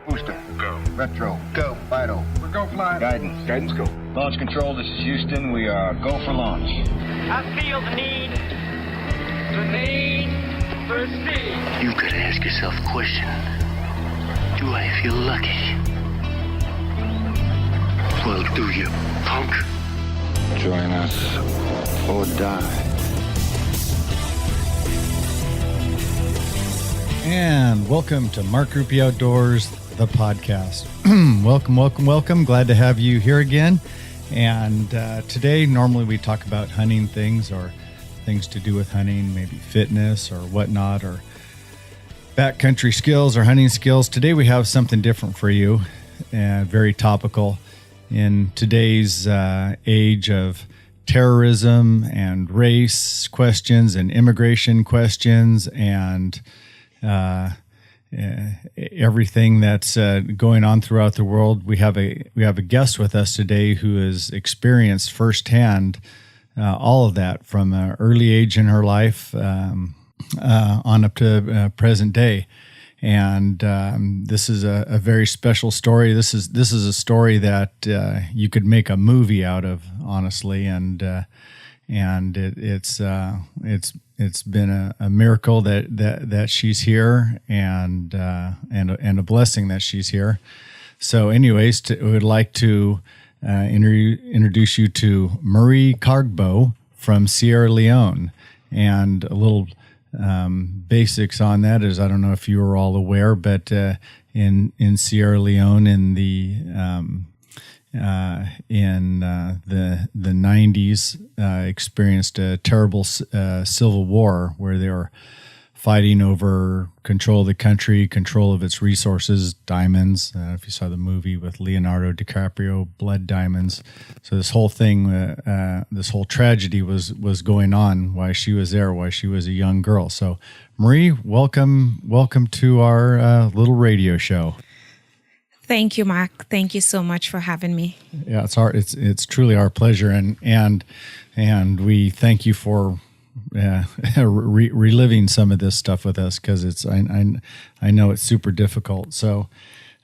Booster. Go. Retro. Go. Vital. We're go fly. Guidance. Guidance, go. Launch control, this is Houston. We are go for launch. I feel the need for speed. You gotta ask yourself a question. Do I feel lucky? Well, do you, punk? Join us or die. And welcome to Mark Ruppy Outdoors, the podcast. welcome. Glad to have you here again. And today, normally we talk about hunting things or things to do with hunting, maybe fitness or whatnot, or backcountry skills or hunting skills. Today we have something different for you, and very topical in today's age of terrorism and race questions and immigration questions and everything that's going on throughout the world. We have a guest with us today who has experienced firsthand all of that from an early age in her life on up to present day. And this is a very special story. This is a story that you could make a movie out of, honestly, and it's been a miracle that she's here, and a blessing that she's here. So, anyways, would like to introduce you to Marie Kargbo from Sierra Leone, and a little basics on that is, I don't know if you were all aware, but in Sierra Leone in the 90s experienced a terrible civil war where they were fighting over control of the country, control of its resources, diamonds. If you saw the movie with Leonardo DiCaprio, Blood Diamonds. So this whole thing, this whole tragedy was going on while she was there, while she was a young girl. So Marie, welcome to our little radio show. Thank you, Mark. Thank you so much for having me. Yeah, it's truly our pleasure, and we thank you for reliving some of this stuff with us, because I know it's super difficult. So,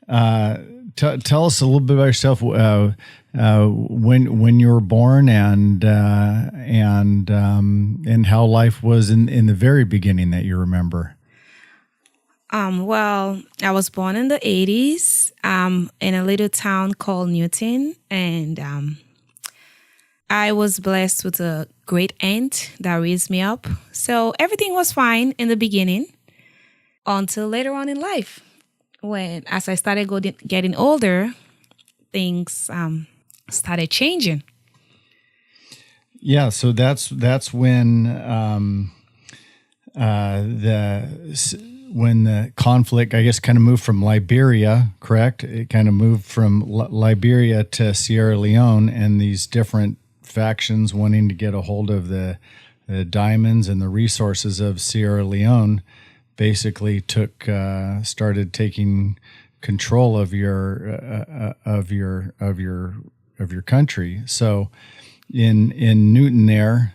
tell us a little bit about yourself. When you were born, and how life was in the very beginning that you remember. Well, I was born in the 80s in a little town called Newton, and I was blessed with a great aunt that raised me up. So everything was fine in the beginning until later on in life, when as I started getting older, things started changing. Yeah, so that's when when the conflict, I guess, kind of moved from Liberia, correct? It kind of moved from Liberia to Sierra Leone, and these different factions wanting to get a hold of the diamonds and the resources of Sierra Leone basically started taking control of your country. So in Newton there,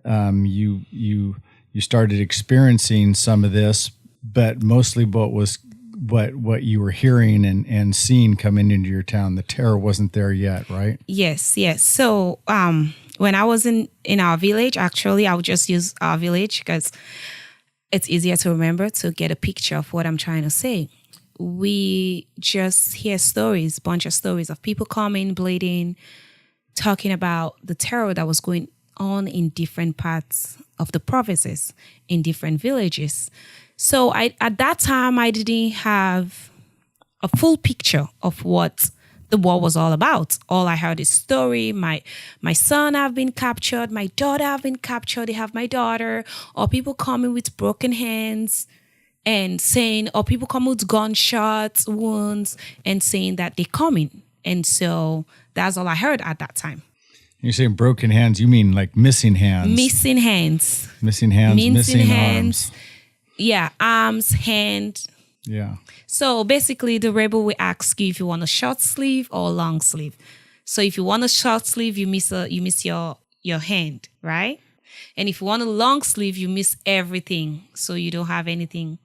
you started experiencing some of this, but mostly what you were hearing and seeing coming into your town. The terror wasn't there yet, right? Yes. So when I was in our village, actually, I would just use our village because it's easier to remember, to get a picture of what I'm trying to say. We just hear bunch of stories of people coming, bleeding, talking about the terror that was going on in different parts of the provinces, in different villages. So at that time, I didn't have a full picture of what the war was all about. All I heard is story. My son have been captured. My daughter have been captured. They have my daughter. Or people coming with broken hands and saying, or people coming with gunshots, wounds, and saying that they're coming. And so that's all I heard at that time. You're saying broken hands, you mean like missing hands? Missing hands. Missing hands. arms. Yeah, arms, hand. Yeah. So basically, the rebel will ask you if you want a short sleeve or a long sleeve. So if you want a short sleeve, you miss your hand, right? And if you want a long sleeve, you miss everything. So you don't have anything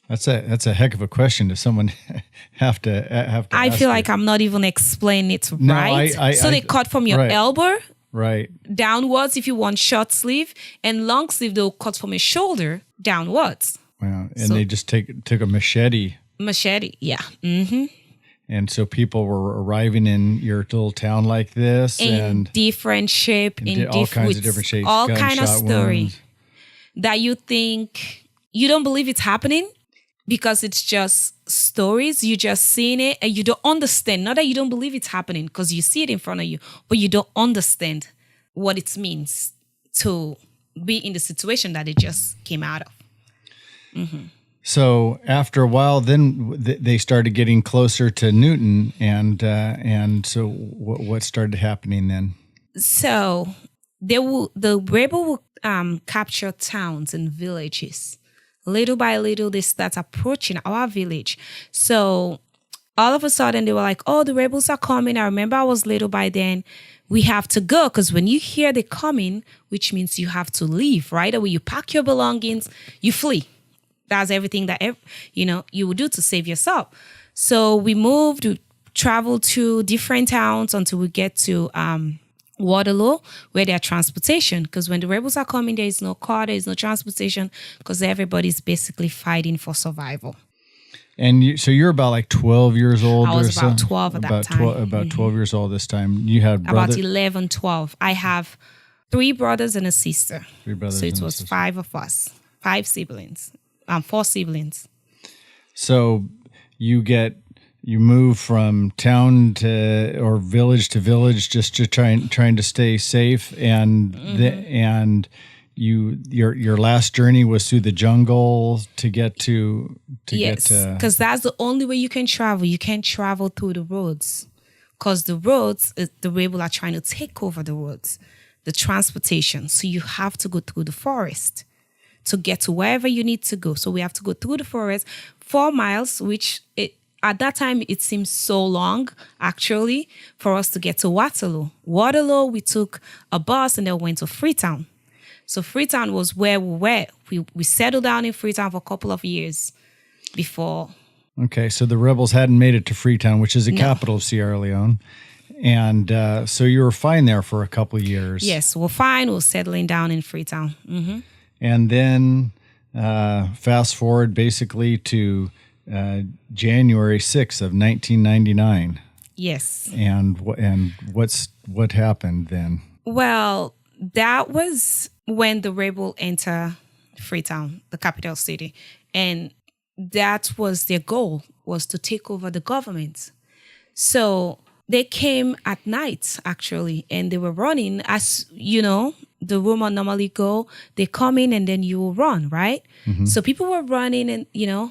That's a heck of a question to someone have to I ask feel you. like I'm not even explaining it No, right. So they cut from your right. elbow Right. downwards if you want short sleeve, and long sleeve they'll cut from your shoulder downwards. Wow. And So- they just took a machete. Machete, yeah. Mm-hmm. And so people were arriving in your little town like this In and different shape, in all kinds with of different shapes. all kind of gunshot story wounds. that you think you don't believe it's happening because it's just stories. You just seen it and you don't understand. Not that you don't believe it's happening because you see it in front of you, but you don't understand what it means to be in the situation that it just came out of. So after a while, then they started getting closer to Newton, and so what started happening then? So the rebel will capture towns and villages. Little by little, they start approaching our village. So all of a sudden, they were like, "Oh, the rebels are coming." I remember I was little by then. We have to go because when you hear they're coming, which means you have to leave, right? Or when you pack your belongings, you flee. That's everything that you would do to save yourself. So we moved, we traveled to different towns until we get to Waterloo, where there are transportation. Because when the rebels are coming, there is no car, there is no transportation, because everybody's basically fighting for survival. And so you're about like 12 years old. I was or about so? 12 at that time. About 12 years old this time. You had About brothers. 11, 12. I have 3 brothers and a sister. 3 brothers So it and a was sister. 5 of us, 5 siblings, 4 siblings. So you move from town or village to village just to trying to stay safe, and your last journey was through the jungle to get to Yes, get to. because that's the only way you can travel. You can't travel through the roads because the roads, the rebel are trying to take over the roads, the transportation. So you have to go through the forest to get to wherever you need to go. So we have to go through the forest 4 miles, which at that time it seems so long actually for us to get to Waterloo. Waterloo, we took a bus and then went to Freetown. So Freetown was where we were. We settled down in Freetown for a couple of years before. Okay, so the rebels hadn't made it to Freetown, which is the capital of Sierra Leone, and so you were fine there for a couple of years. Yes, we're fine. We're settling down in Freetown. Mm-hmm. And then fast forward basically to January 6th of 1999. Yes. And what happened then? Well, that was when the rebel entered Freetown, the capital city. And that was their goal, was to take over the government. So they came at night, actually, and they were running. As you know, the rumor normally go, they come in and then you will run, right? Mm-hmm. So people were running and,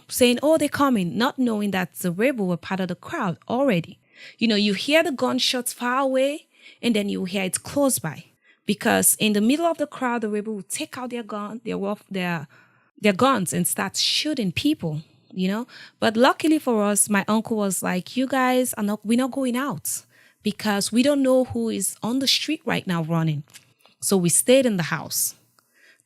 saying, "Oh, they're coming," not knowing that the rebel were part of the crowd already. You hear the gunshots far away and then you hear it close by. Because in the middle of the crowd, the rebel will take out their guns and start shooting people, But luckily for us, my uncle was like, "You guys we're not going out because we don't know who is on the street right now running." So we stayed in the house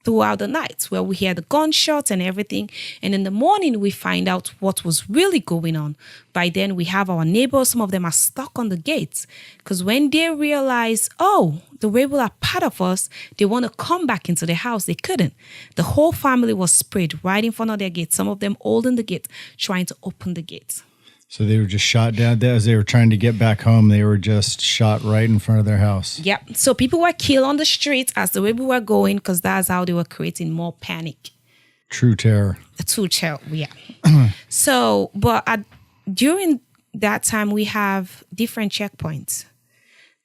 throughout the night where we hear the gunshots and everything. And in the morning, we find out what was really going on. By then, we have our neighbors. Some of them are stuck on the gates because when they realize, oh, the rebel are part of us, they want to come back into the house. They couldn't. The whole family was spread right in front of their gate. Some of them holding the gate, trying to open the gate. So they were just shot down as they were trying to get back home. They were just shot right in front of their house. Yep. So people were killed on the streets as the rebel were going because that's how they were creating more panic. True terror. True terror, yeah. So, but during that time, we have different checkpoints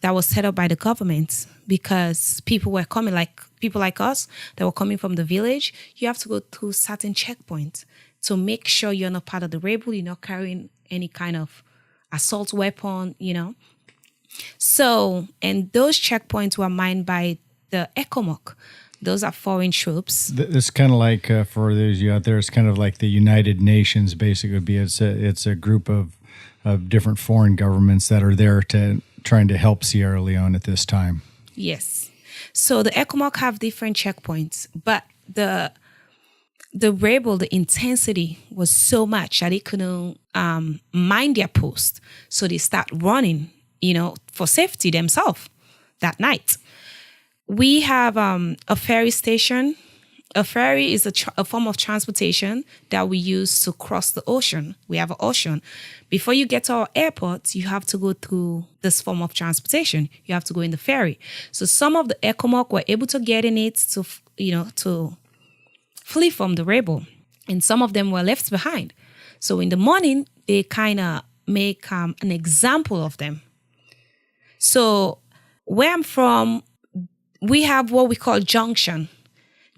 that was set up by the government because people were coming, people like us that were coming from the village. You have to go through certain checkpoints to make sure you're not part of the rebel, you're not carrying any kind of assault weapon, So, and those checkpoints were mined by the ECOMOC. Those are foreign troops. It's kind of like, for those of you out there, it's kind of like the United Nations, basically. It's a group of different foreign governments that are there trying to help Sierra Leone at this time. Yes. So the ECOMOC have different checkpoints, but the rebel, the intensity was so much that they couldn't mind their post. So they start running, for safety themselves that night. We have a ferry station. A ferry is a form of transportation that we use to cross the ocean. We have an ocean. Before you get to our airport, you have to go through this form of transportation. You have to go in the ferry. So some of the Ekomok were able to get in it to flee from the rebel. And some of them were left behind. So in the morning, they kind of make an example of them. So where I'm from, we have what we call junction.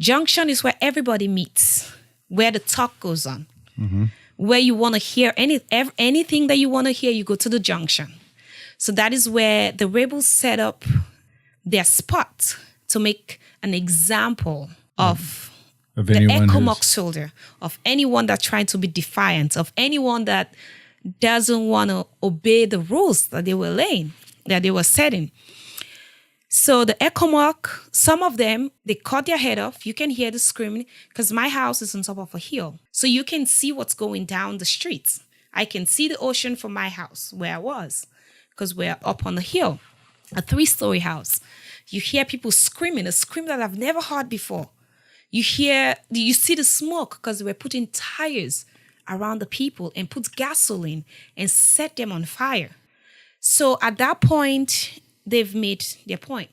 Junction is where everybody meets, where the talk goes on. Mm-hmm. Where you want to hear anything that you want to hear, you go to the junction. So that is where the rebels set up their spot to make an example of the Ekomok soldier, of anyone that's trying to be defiant, of anyone that doesn't want to obey the rules that they were setting. So the Ekomok, some of them, they cut their head off. You can hear the screaming because my house is on top of a hill. So you can see what's going down the streets. I can see the ocean from my house where I was because we're up on the hill, a 3-story house. You hear people screaming, a scream that I've never heard before. You see the smoke because we're putting tires around the people and put gasoline and set them on fire. So at that point, they've made their point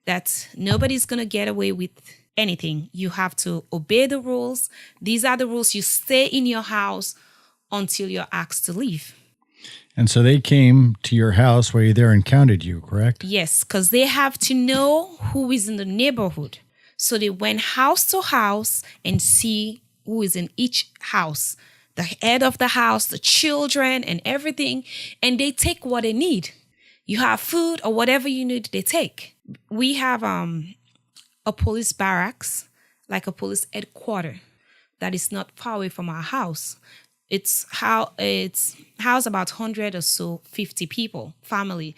that nobody's going to get away with anything. You have to obey the rules. These are the rules. You stay in your house until you're asked to leave. And so they came to your house while you were there and counted you, correct? Yes, because they have to know who is in the neighborhood. So they went house to house and see who is in each house, the head of the house, the children and everything. And they take what they need. You have food or whatever you need, they take. We have a police barracks, like a police headquarters, that is not far away from our house. It's housed about 100 or so, 50 people, family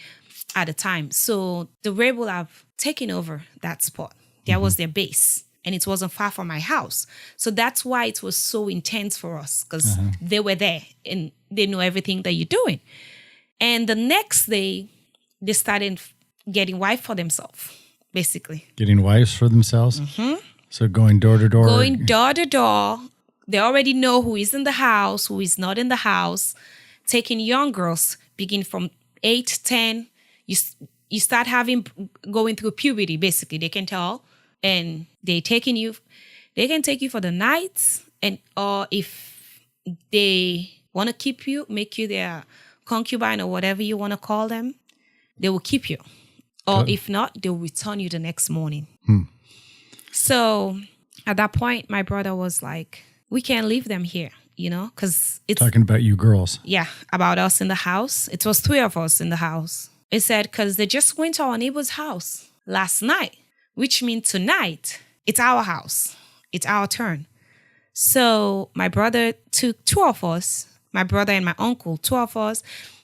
at a time. So the rebel have taken over that spot. That was their base. And it wasn't far from my house. So that's why it was so intense for us, because they were there and they know everything that you're doing. And the next day, they started getting wives for themselves, basically. Getting wives for themselves? Mm-hmm. So going door to door? Going door to door. They already know who is in the house, who is not in the house. Taking young girls, begin from 8, 10. You start going through puberty, basically. They can tell. And they can take you for the night. Or if they want to keep you, make you their concubine or whatever you want to call them, they will keep you. Or if not, they'll return you the next morning. So at that point, my brother was like, we can't leave them here, because it's... Talking about you girls. Yeah, about us in the house. It was 3 of us in the house. It said, because they just went to our neighbor's house last night, which means tonight, it's our house. It's our turn. So my brother took 2 of us, my brother and my uncle, 2 of us,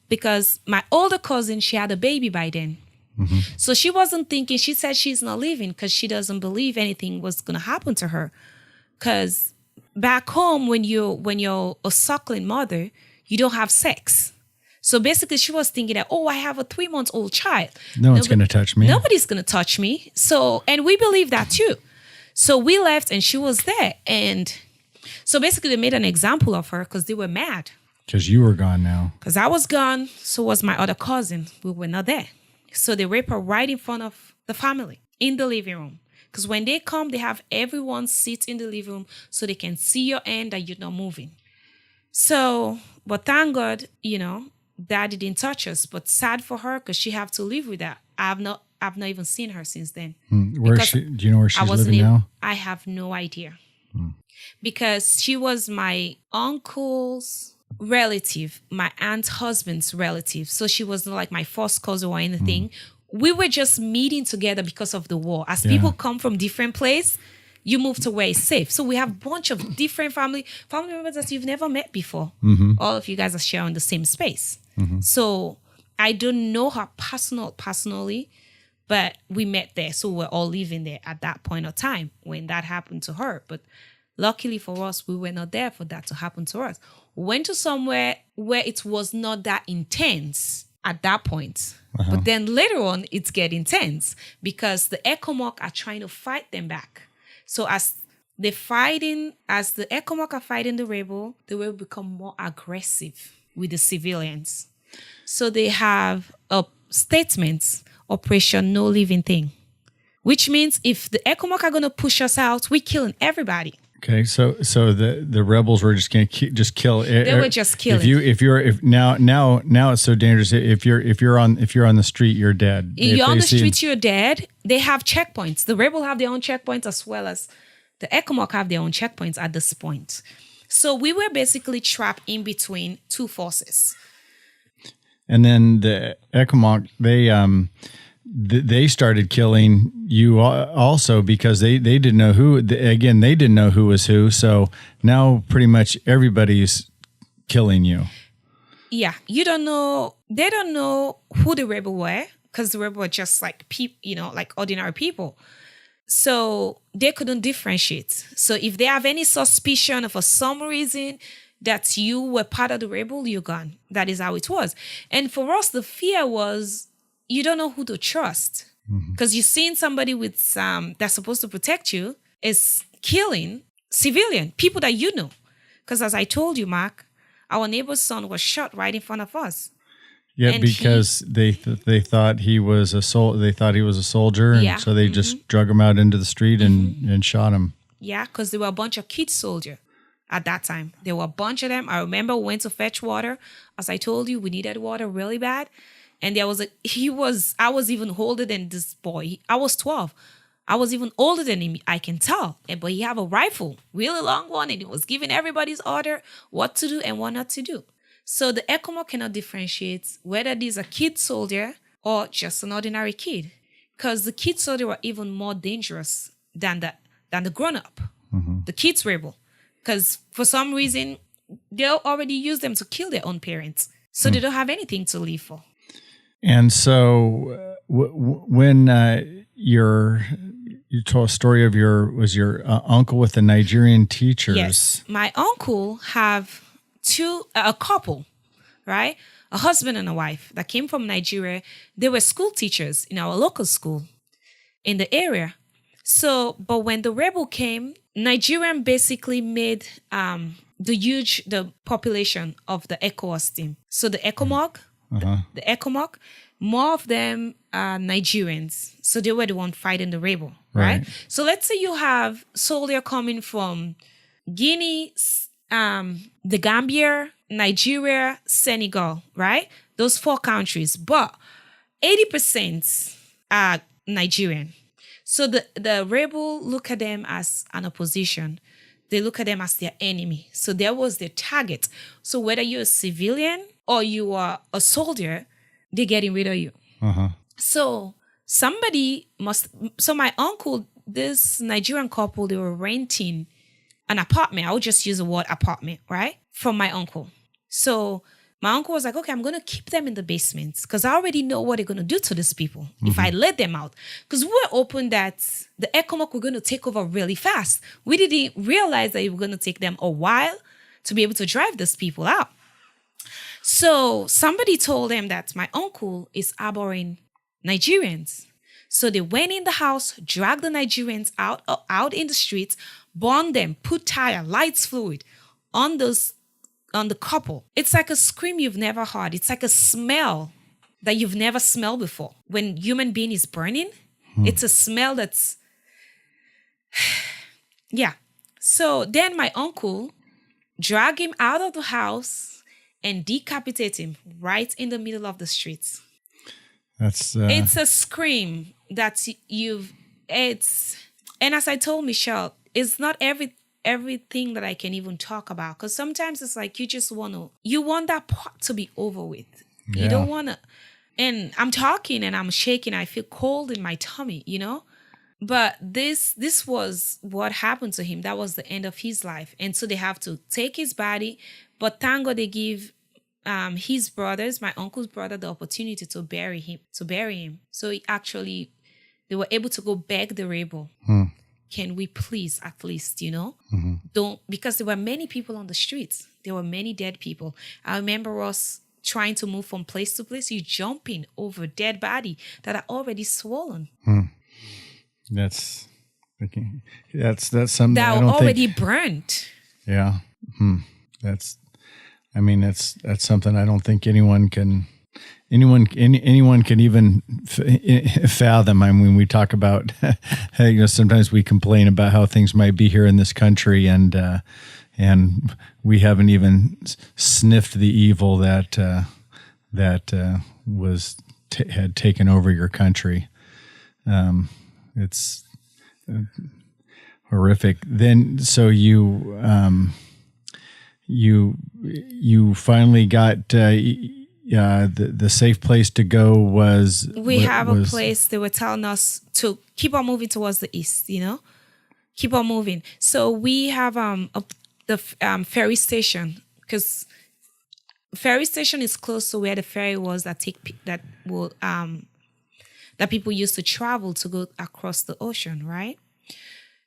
because my older cousin, she had a baby by then. Mm-hmm. So she wasn't thinking, she said she's not leaving because she doesn't believe anything was going to happen to her. Because back home, when you're a suckling mother, you don't have sex. So basically she was thinking that, I have a 3-month-old child. No one's going to touch me. Nobody's going to touch me. So, and we believe that too. So we left and she was there. And so basically they made an example of her because they were mad. Because you were gone now. Because I was gone, so was my other cousin. We were not there. So they rape her right in front of the family, in the living room. Because when they come, they have everyone sit in the living room so they can see your end that you're not moving. So, but thank God, Daddy didn't touch us. But sad for her because she have to live with that. I've not even seen her since then. Where is she? Do you know where she's living now? I have no idea. Because she was my uncle's relative, my aunt's husband's relative. So she wasn't like my first cousin or anything. We were just meeting together because of the war. As people come from different places, you move to where it's safe. So we have a bunch of different family members that you've never met before. Mm-hmm. All of you guys are sharing the same space. Mm-hmm. So I don't know her personally, but we met there. So we're all living there at that point of time when that happened to her. But Luckily for us, we were not there for that to happen to us. We went to somewhere where it was not that intense at that point. But then later on, it's getting intense because the Ecomoc are trying to fight them back. So as the Ecomoc are fighting the rebel, they will become more aggressive with the civilians. So they have a statement, Operation No Living Thing, which means if the Ecomoc are going to push us out, we're killing everybody. Okay, so the rebels were just going to kill. They were just killing. If now it's so dangerous. If you're on the street, you're dead. You're on the street, you're dead. They have checkpoints. The rebel have their own checkpoints as well as the Ecomoc have their own checkpoints at this point. So we were basically trapped in between two forces. And then the Ecomoc, they started killing you also because they didn't know who. They didn't know who was who. So now pretty much everybody's killing you. Yeah, you don't know. They don't know who the rebel were because the rebel were just like like ordinary people. So they couldn't differentiate. So if they have any suspicion for some reason that you were part of the rebel, you're gone. That is how it was. And for us, the fear was you don't know who to trust because you're seeing somebody with that's supposed to protect you is killing civilian people that you know. Because as I told you, Mark, our neighbor's son was shot right in front of us. Yeah, and because they thought he was a soldier, and so they just drug him out into the street and shot him. Yeah, because there were a bunch of kid soldiers at that time. There were a bunch of them. I remember we went to fetch water. As I told you, we needed water really bad. And I was even older than this boy. I was 12. I was even older than him, I can tell. But he had a rifle, really long one, and he was giving everybody's order what to do and what not to do. So the Ecomoc cannot differentiate whether this is a kid soldier or just an ordinary kid. Because the kid soldier were even more dangerous than the grown-up, the kids rebel. Because for some reason, they'll already use them to kill their own parents. So they don't have anything to live for. And so when you told a story of your uncle with the Nigerian teachers. Yes, my uncle have a couple, right? A husband and a wife that came from Nigeria. They were school teachers in our local school in the area. So, but when the rebel came, Nigerian basically made the population of the ECOWAS team. So the Ecomoc, the Ecomoc, more of them are Nigerians. So they were the one fighting the rebel, right? So let's say you have soldier coming from Guinea, the Gambia, Nigeria, Senegal, right? Those 4 countries. But 80% are Nigerian. So the rebel look at them as an opposition. They look at them as their enemy. So that was their target. So whether you're a civilian or you are a soldier, they're getting rid of you. So my uncle, this Nigerian couple, they were renting an apartment. I would just use the word apartment, right? From my uncle. So my uncle was like, okay, I'm going to keep them in the basement because I already know what they're going to do to these people if I let them out. Because we were open that the Ecomoc were going to take over really fast. We didn't realize that it was going to take them a while to be able to drive these people out. So somebody told them that my uncle is harboring Nigerians. So they went in the house, dragged the Nigerians out in the streets, burned them, put tire, lights fluid on the couple. It's like a scream you've never heard. It's like a smell that you've never smelled before. When human being is burning, it's a smell that's... yeah. So then my uncle dragged him out of the house and decapitated him right in the middle of the streets. That's... It's a scream that and as I told Michelle, it's not everything that I can even talk about. Because sometimes it's like you want that part to be over with. Yeah. You don't want to. And I'm talking and I'm shaking. I feel cold in my tummy, But this was what happened to him. That was the end of his life. And so they have to take his body. But thank God they give his brothers, my uncle's brother, the opportunity to bury him. So they were able to go beg the rebel. can we please at least, don't, because there were many people on the streets. There were many dead people. I remember us trying to move from place to place. You jumping over dead body that are already swollen. That's something that I are don't already think, burnt. Yeah. That's something I don't think anyone can even fathom. I mean, we talk about, sometimes we complain about how things might be here in this country, and we haven't even sniffed the evil that had taken over your country. It's horrific. Then, so you finally got the safe place to go was. We have a place. They were telling us to keep on moving towards the east. Keep on moving. So we have the ferry station, because ferry station is close to where the ferry was that people used to travel to go across the ocean, right?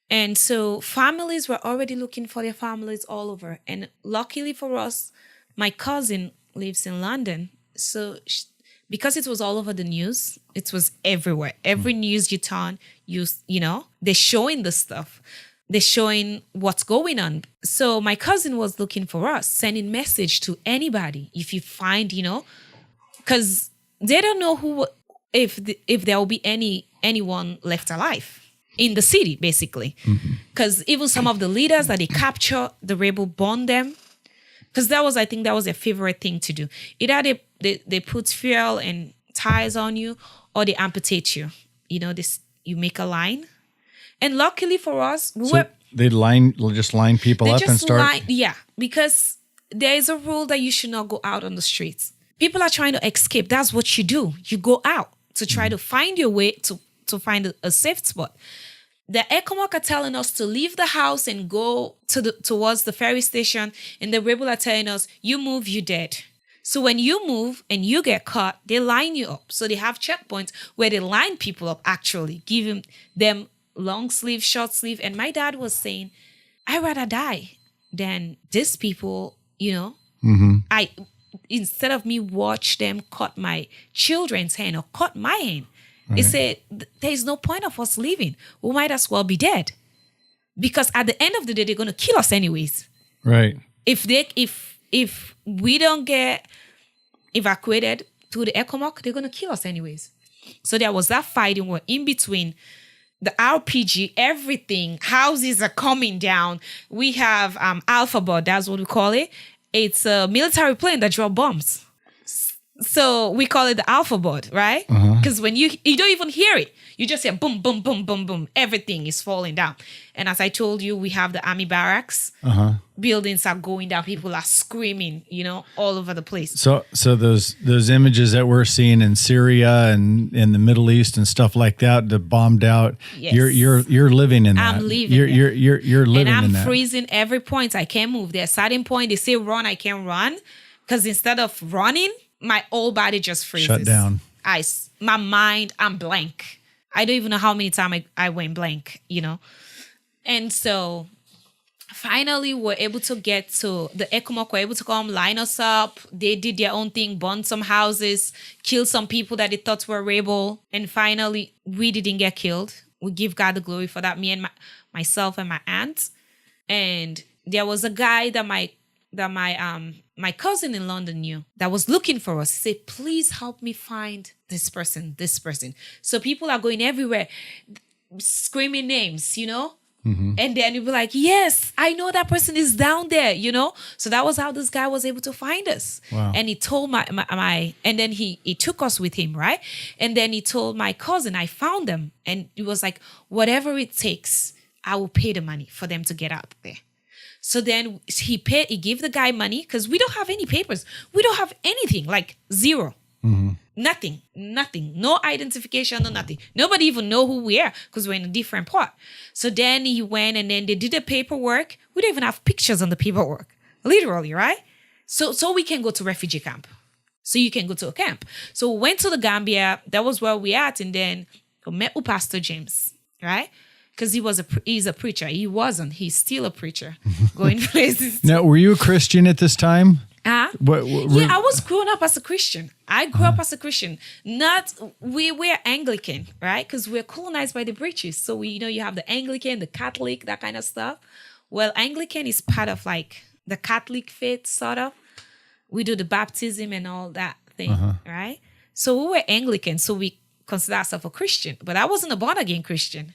And so families were already looking for their families all over. And luckily for us, my cousin lives in London. So because it was all over the news, it was everywhere. Every news you turn, they're showing the stuff. They're showing what's going on. So my cousin was looking for us, sending message to anybody. If you find, because they don't know if there will be anyone left alive in the city, basically. Because even some of the leaders that they capture, the rebel burn them. Because I think that was their favorite thing to do. Either they put fuel and tires on you, or they amputate you. You make a line. And luckily for us, they just line people up and start. Because there is a rule that you should not go out on the streets. People are trying to escape. That's what you do. You go out to try to find your way to find a safe spot. The ECOMOG are telling us to leave the house and go towards the ferry station, and the rebel are telling us, you move, you dead. So when you move and you get caught, they line you up. So they have checkpoints where they line people up, actually, giving them long sleeve, short sleeve. And my dad was saying, I'd rather die than these people, instead of me watch them cut my children's hand or cut my hand. Right. He said, there's no point of us leaving. We might as well be dead. Because at the end of the day, they're going to kill us anyways. Right. If we don't get evacuated to the ECOMOG, they're going to kill us anyways. So there was that fighting. We're in between the RPG, everything. Houses are coming down. We have Alphabot, that's what we call it. It's a military plane that drops bombs. So we call it the Alphabot, right? Because when you don't even hear it. You just hear boom, boom, boom, boom, boom. Everything is falling down. And as I told you, we have the army barracks. Buildings are going down. People are screaming, all over the place. So those images that we're seeing in Syria and in the Middle East and stuff like that, the bombed out. Yes. You're living in that. I'm living. You're living in that. And I'm freezing every point. I can't move. There's a certain point they say run, I can't run, because instead of running, my whole body just freezes. Shut down. My mind, I'm blank. I don't even know how many times I went blank, And so finally we're able to get to the ECOMOG, were able to come line us up. They did their own thing, burned some houses, killed some people that they thought were rebel. And finally, we didn't get killed. We give God the glory for that, me and myself and my aunt. And there was a guy that my cousin in London knew that was looking for us. He said, please help me find this person. So people are going everywhere, screaming names, And then you'll be like, yes, I know that person is down there, So that was how this guy was able to find us. Wow. And he told my and then he took us with him, right? And then he told my cousin, I found them. And he was like, whatever it takes, I will pay the money for them to get out there. So then he gave the guy money because we don't have any papers. We don't have anything, like zero. Nothing. No identification, no nothing. Nobody even know who we are because we're in a different part. So then he went and then they did the paperwork. We don't even have pictures on the paperwork. Literally, right? So we can go to refugee camp. So you can go to a camp. So we went to the Gambia. That was where we at. And then we met with Pastor James, right? because he's a preacher. He wasn't. He's still a preacher, going places. Now, were you a Christian at this time? Yeah, I was growing up as a Christian. I grew up as a Christian. We're Anglican, right? Because we're colonized by the British. So you have the Anglican, the Catholic, that kind of stuff. Well, Anglican is part of like the Catholic faith, sort of. We do the baptism and all that thing, right? So we were Anglican, so we consider ourselves a Christian. But I wasn't a born-again Christian.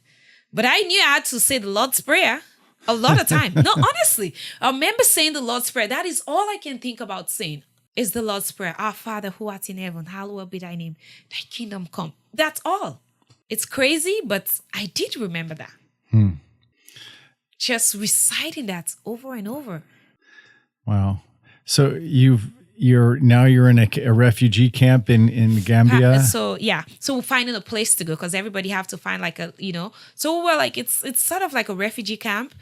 But I knew I had to say the Lord's Prayer a lot of time. No, honestly, I remember saying the Lord's Prayer. That is all I can think about saying is the Lord's Prayer. Our Father who art in heaven, hallowed be thy name. Thy kingdom come. That's all. It's crazy, but I did remember that. Just reciting that over and over. Wow. So you're in a refugee camp in Gambia. So we're finding a place to go because everybody have to find like So we're like it's sort of like a refugee camp.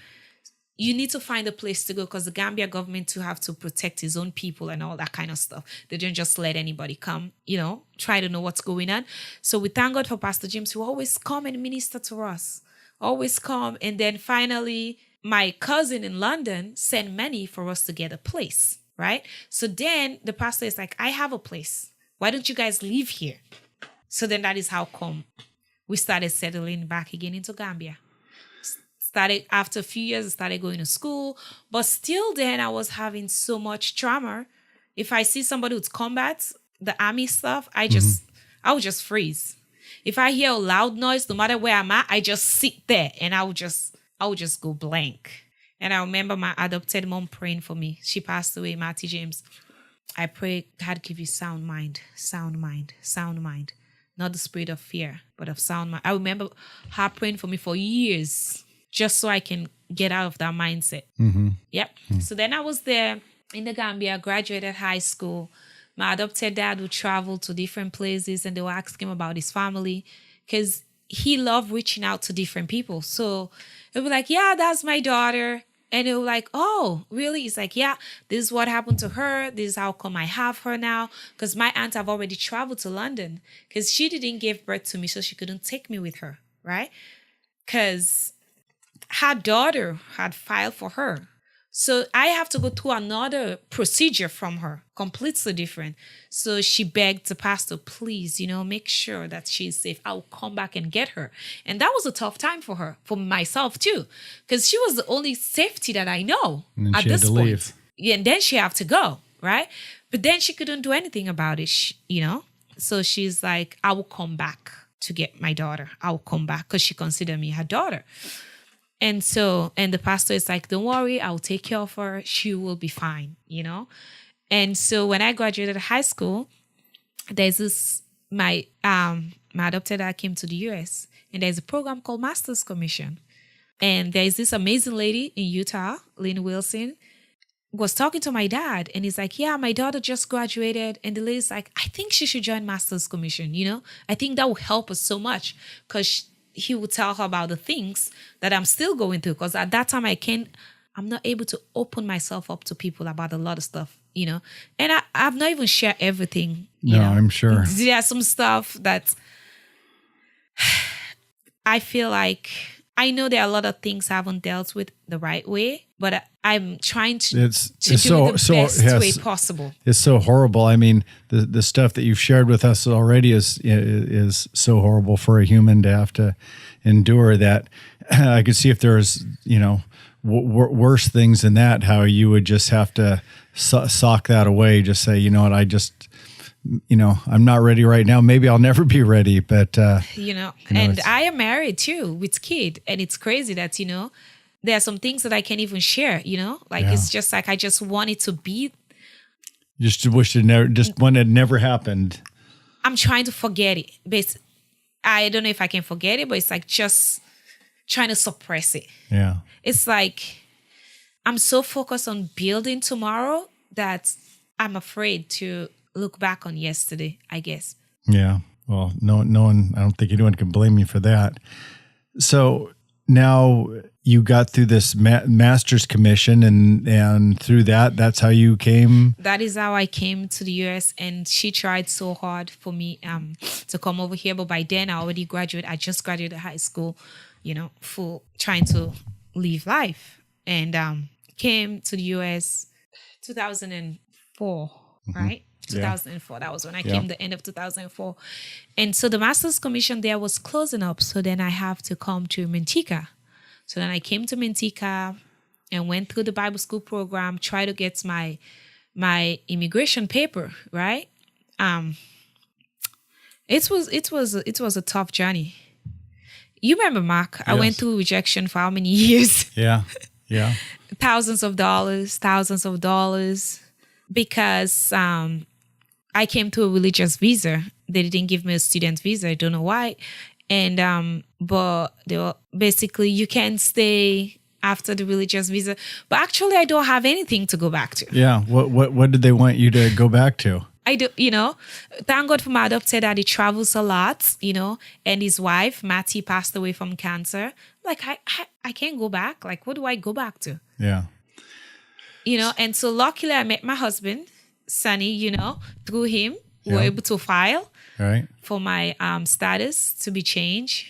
You need to find a place to go because the Gambia government to have to protect his own people and all that kind of stuff. They don't just let anybody come, try to know what's going on. So we thank God for Pastor James who always come and minister to us. Always come. And then finally, my cousin in London sent money for us to get a place. Right? So then the pastor is like, I have a place. Why don't you guys live here? So then that is how come we started settling back again into Gambia. After a few years, I started going to school. But still then I was having so much trauma. If I see somebody who's combat, the army stuff, I would just freeze. If I hear a loud noise, no matter where I'm at, I just sit there and I would just go blank. And I remember my adopted mom praying for me. She passed away, Matty James. I pray God give you sound mind. Not the spirit of fear, but of sound mind. I remember her praying for me for years, just so I can get out of that mindset. Yep. So then I was there in the Gambia, graduated high school. My adopted dad would travel to different places and they would ask him about his family because he loved reaching out to different people. So it would be like, yeah, that's my daughter. And it was like, oh, really? It's like, yeah, this is what happened to her. This is how come I have her now. Because my aunt have already traveled to London because she didn't give birth to me, so she couldn't take me with her, right? Because her daughter had filed for her. So I have to go through another procedure from her, completely different. So she begged the pastor, please, make sure that she's safe. I'll come back and get her. And that was a tough time for her, for myself too, because she was the only safety that I know at this point. Leave. Yeah, and then she had to go, right? But then she couldn't do anything about it, So she's like, I will come back to get my daughter. I will come back because she considered me her daughter. And the pastor is like, don't worry, I'll take care of her. She will be fine, And so when I graduated high school, there's this, my adopted dad came to the US and there's a program called Master's Commission. And there's this amazing lady in Utah, Lynn Wilson, was talking to my dad and he's like, yeah, my daughter just graduated. And the lady's like, I think she should join Master's Commission, I think that will help us so much because he would tell her about the things that I'm still going through. Because at that time, I'm not able to open myself up to people about a lot of stuff, And I've not even shared everything. No, I'm sure. There's some stuff that I feel like I know there are a lot of things I haven't dealt with the right way, but I'm trying to do it the best way possible. It's so horrible. I mean, the stuff that you've shared with us already is so horrible for a human to have to endure that. I could see if there's, worse things than that, how you would just have to sock that away. Just say, you know what, I'm not ready right now. Maybe I'll never be ready, but and I am married too with kid, and it's crazy that there are some things that I can't even share. It's just like I just want it to be. Just wish it never. Just when it never happened. I'm trying to forget it, but I don't know if I can forget it. But it's like just trying to suppress it. Yeah, it's like I'm so focused on building tomorrow that I'm afraid to look back on yesterday, I guess. Yeah. Well, no one, I don't think anyone can blame you for that. So now you got through this master's commission and through that's how you came. That is how I came to the US, and she tried so hard for me to come over here. But by then I already graduated. I just graduated high school. trying to live life. And came to the US 2004, right? 2004. That was when I came, the end of 2004. And so the Master's Commission there was closing up. So then I have to come to Manteca. So then I came to Manteca and went through the Bible school program, tried to get my immigration paper, right? It was a tough journey. You remember, Mark? I went through rejection for how many years? Yeah. thousands of dollars, because I came to a religious visa. They didn't give me a student visa. I don't know why. And but they were basically, you can't stay after the religious visa. But actually, I don't have anything to go back to. Yeah. What did they want you to go back to? I do, thank God for my adopted dad. He travels a lot, and his wife, Mattie, passed away from cancer. Like, I can't go back. Like, what do I go back to? Yeah. And so luckily I met my husband, Sonny, through him. We were able to file for my status to be changed.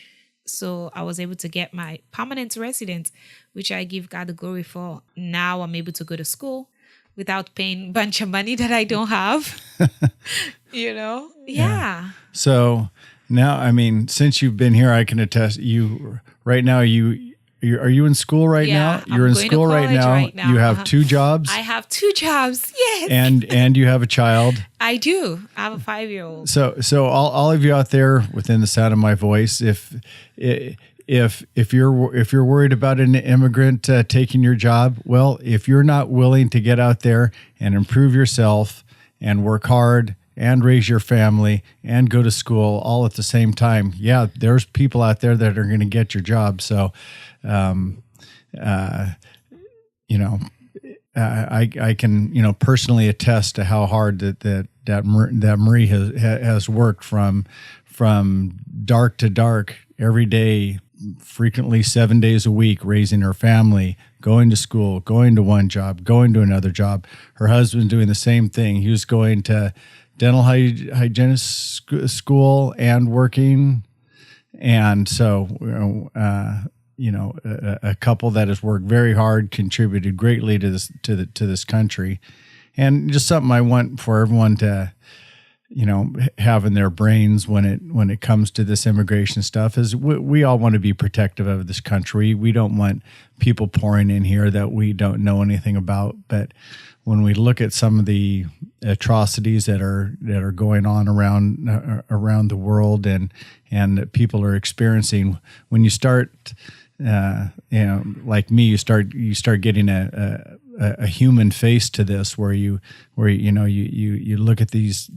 So I was able to get my permanent residence, which I give God the glory for. Now I'm able to go to school without paying a bunch of money that I don't have, Yeah. So now, I mean, since you've been here, I can attest right now, are you in school right now? You're in school right now. You have 2 jobs. I have 2 jobs. Yes. And you have a child. I do. I have a 5-year-old. So all of you out there within the sound of my voice, if you're worried about an immigrant taking your job, well, if you're not willing to get out there and improve yourself and work hard and raise your family and go to school all at the same time, there's people out there that are going to get your job. So, I can personally attest to how hard that Marie has worked from dark to dark every day, frequently 7 days a week, raising her family, going to school, going to one job, going to another job. Her husband doing the same thing. He was going to dental hygienist school and working. And so, a couple that has worked very hard, contributed greatly to this country. And just something I want for everyone to, have in their brains when it comes to this immigration stuff is we all want to be protective of this country. We don't want people pouring in here that we don't know anything about. But when we look at some of the atrocities that are going on around the world and that people are experiencing, when you start, like me, you start getting a human face to this, where you look at these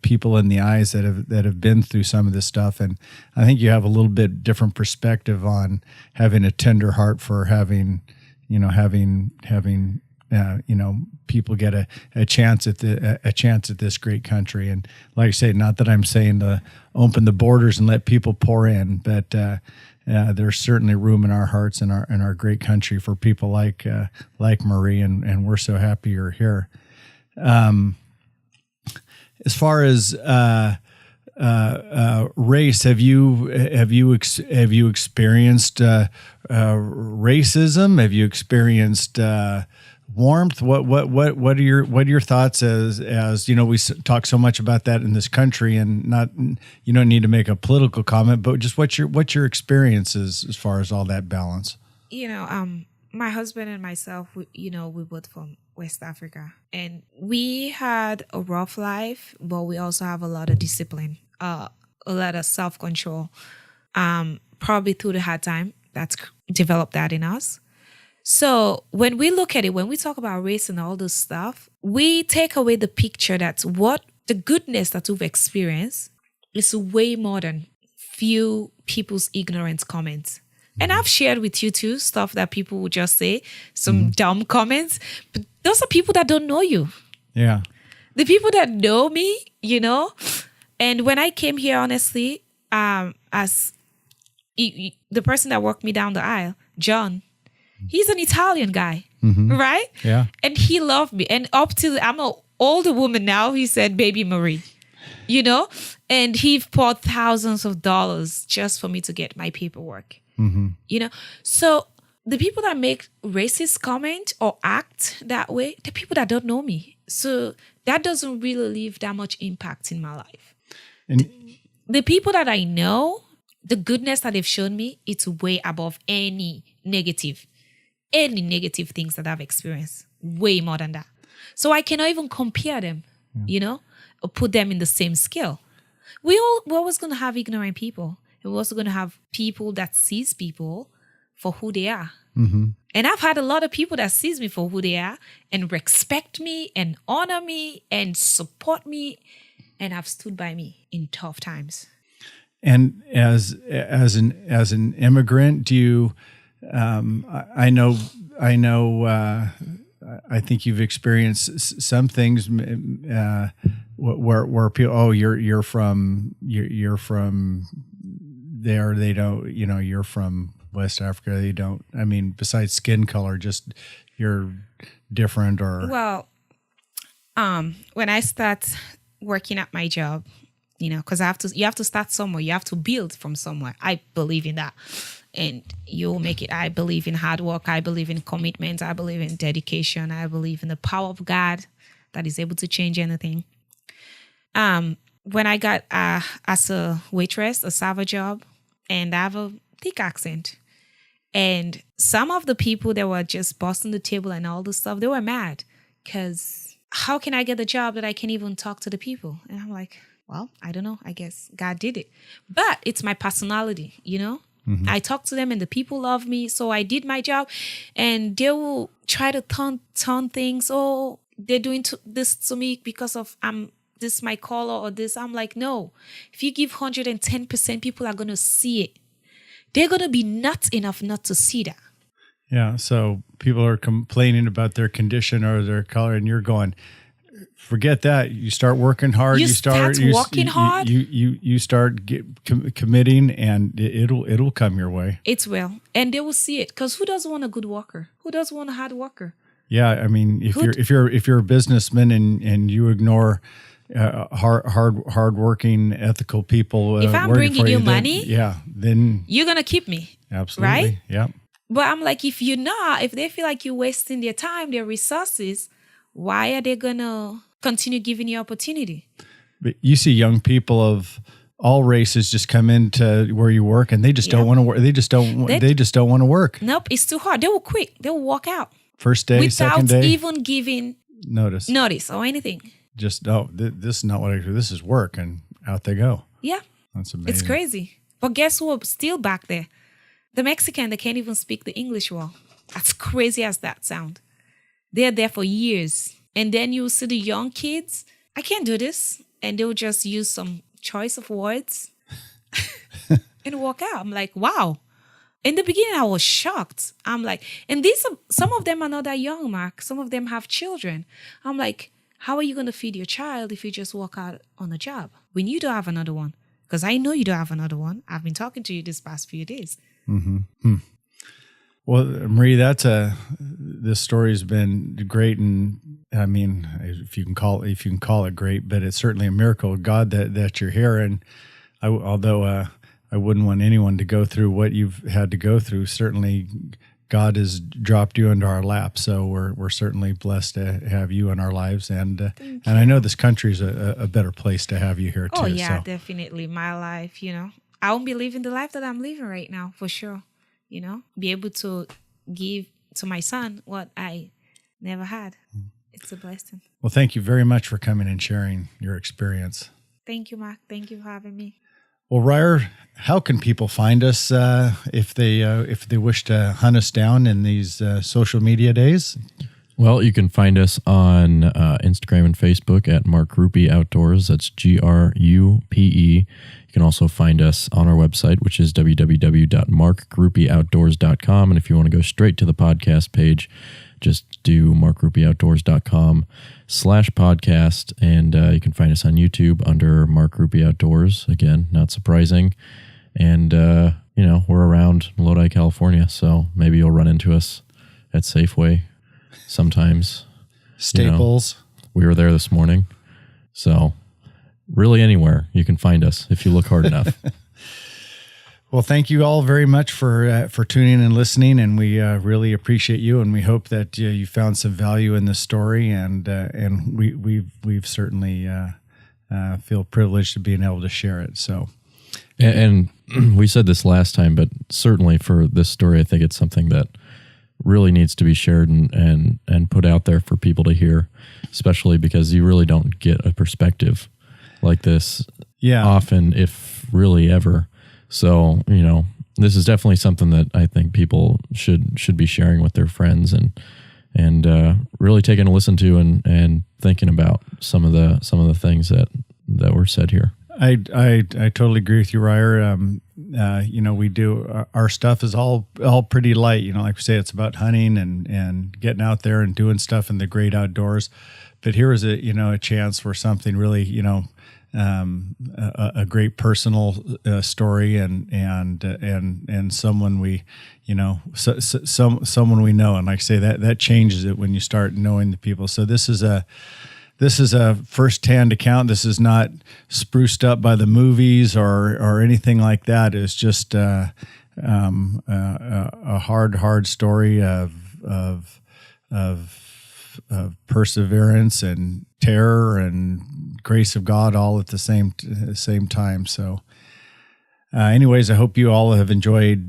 people in the eyes that have been through some of this stuff, and I think you have a little bit different perspective on having a tender heart for having people get a chance at this great country. And like I say, not that I'm saying to open the borders and let people pour in, but there's certainly room in our hearts and our great country for people like Marie, and we're so happy you're here. As far as race, have you experienced racism? Have you experienced warmth? What are your thoughts as we talk so much about that in this country, and not, you don't need to make a political comment, but just what's your experiences as far as all that balance? My husband and myself, we're both from West Africa, and we had a rough life, but we also have a lot of discipline, a lot of self-control, probably through the hard time that's developed that in us. So when we look at it, when we talk about race and all this stuff, we take away the picture that the goodness that we've experienced is way more than few people's ignorant comments. And I've shared with you too stuff that people would just say, some dumb comments, but those are people that don't know you. Yeah. The people that know me, and when I came here, honestly, as the person that walked me down the aisle, John, he's an Italian guy, right? Yeah. And he loved me. And up till I'm an older woman now, he said, "Baby Marie," and he poured thousands of dollars just for me to get my paperwork. You know, so the people that make racist comment or act that way, the people that don't know me. So that doesn't really leave that much impact in my life. And The people that I know, the goodness that they've shown me, it's way above any negative things that I've experienced. Way more than that. So I cannot even compare them, you know, or put them in the same scale. We're always going to have ignorant people. And we're also going to have people that sees people for who they are. And I've had a lot of people that sees me for who they are and respect me and honor me and support me and have stood by me in tough times. And as an immigrant, do you? I know. I think you've experienced some things where people. Oh, you're from there. They don't. You know, you're from West Africa. They don't. I mean, besides skin color, just you're different. Or Well, when I start working at my job, you know, because you have to start somewhere. You have to build from somewhere. I believe in that. And you'll make it. I believe in hard work. I believe in commitment. I believe in dedication. I believe in the power of God that is able to change anything. When I got as a waitress, a server job, and I have a thick accent. And some of the people that were just busting the table and all this stuff, they were mad because how can I get the job that I can't even talk to the people? And I'm like, well, I don't know. I guess God did it. But it's my personality, you know? I talk to them and the people love me. So I did my job and they will try to turn things. Oh, they're doing this to me because of this my color or this. I'm like, no. If you give 110%, people are going to see it. They're going to be nuts enough not to see that. yeah, so people are complaining about their condition or their color, and you're going, forget that. You start working hard. You start working hard. You start committing, and it'll come your way. It will, and they will see it. Because who doesn't want a good worker? Who doesn't want a hard worker? Yeah, I mean, if you're a businessman and you ignore hard-working, ethical people, if I'm bringing you money, then you're gonna keep me. Absolutely, right? Yeah. But I'm like, if they feel like you're wasting their time, their resources, why are they gonna continue giving you opportunity? But you see young people of all races just come into where you work, and they just don't want to work. They just don't want to work. Nope, it's too hard. They will quit. They will walk out. First day, second day, without even giving notice or anything. Just this is not what I do. This is work, and out they go. Yeah, that's amazing. It's crazy. But guess who? Still back there, the Mexican. They can't even speak the English well. As crazy as that sound, they're there for years, and then you see the young kids. I can't do this, and they'll just use some choice of words and walk out. I'm like, wow. In the beginning, I was shocked. I'm like, and some of them are not that young, Mark. Some of them have children. I'm like, how are you going to feed your child if you just walk out on a job when you don't have another one? Because I know you don't have another one. I've been talking to you this past few days. Mm-hmm. Well, Marie, this story has been great, and I mean, if you can call it great, but it's certainly a miracle of God that you're here. And although I wouldn't want anyone to go through what you've had to go through, certainly God has dropped you into our lap. So we're certainly blessed to have you in our lives, and I know this country is a better place to have you here too. Oh yeah, so. Definitely. My life, I won't be living the life that I'm living right now for sure. Be able to give to my son what I never had. It's a blessing. Well, thank you very much for coming and sharing your experience. Thank you, Mark. Thank you for having me. Well, Ryer, how can people find us if they wish to hunt us down in these social media days? Well, you can find us on Instagram and Facebook at Mark Grupe Outdoors. That's GRUPE. You can also find us on our website, which is www.markgrupeoutdoors.com. And if you want to go straight to the podcast page, just do markgrupeoutdoors.com/podcast. And you can find us on YouTube under Mark Grupe Outdoors. Again, not surprising. And, we're around Lodi, California. So maybe you'll run into us at Safeway sometimes. Staples. We were there this morning. So really anywhere you can find us if you look hard enough. Well, thank you all very much for tuning in and listening, and we really appreciate you, and we hope that you found some value in this story, and we've certainly feel privileged to being able to share it. So, and we said this last time, but certainly for this story, I think it's something that really needs to be shared and put out there for people to hear, especially because you really don't get a perspective like this often, if really ever. So, this is definitely something that I think people should be sharing with their friends and really taking a listen to and thinking about some of the things that were said here. I totally agree with you, Ryer. We do our stuff is all pretty light. Like we say, it's about hunting and getting out there and doing stuff in the great outdoors. But here is a chance for something really, a great personal story and someone we, someone we know. And like I say, that changes it when you start knowing the people. So this is a first-hand account. This is not spruced up by the movies or anything like that. It's just a hard story of perseverance and terror and grace of God all at the same time. So anyways, I hope you all have enjoyed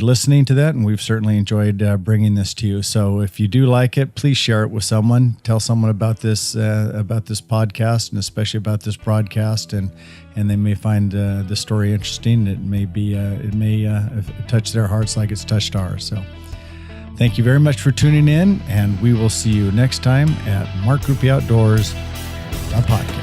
listening to that, and we've certainly enjoyed bringing this to you. So if you do like it, please share it with someone. Tell someone about this podcast, and especially about this broadcast, and they may find the story interesting. It may touch their hearts like it's touched ours. So thank you very much for tuning in, and we will see you next time at Mark Groupie Outdoors, a podcast.